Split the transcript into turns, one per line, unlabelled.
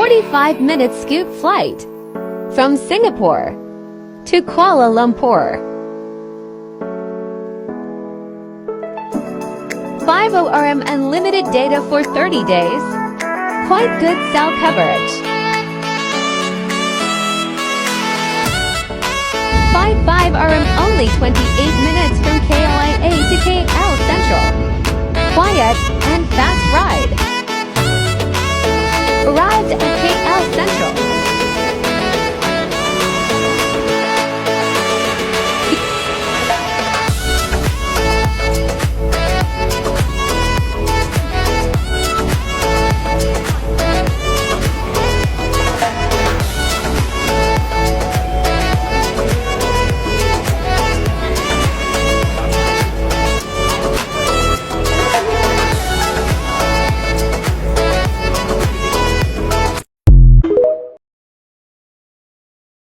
45-minute scoot flight from Singapore to Kuala Lumpur. 50 RM unlimited data for 30 days. Quite good cell coverage. 55 RM only 28 minutes from KLIA to KL Sentral. Quiet and fast ride. Arrived at KL Sentral.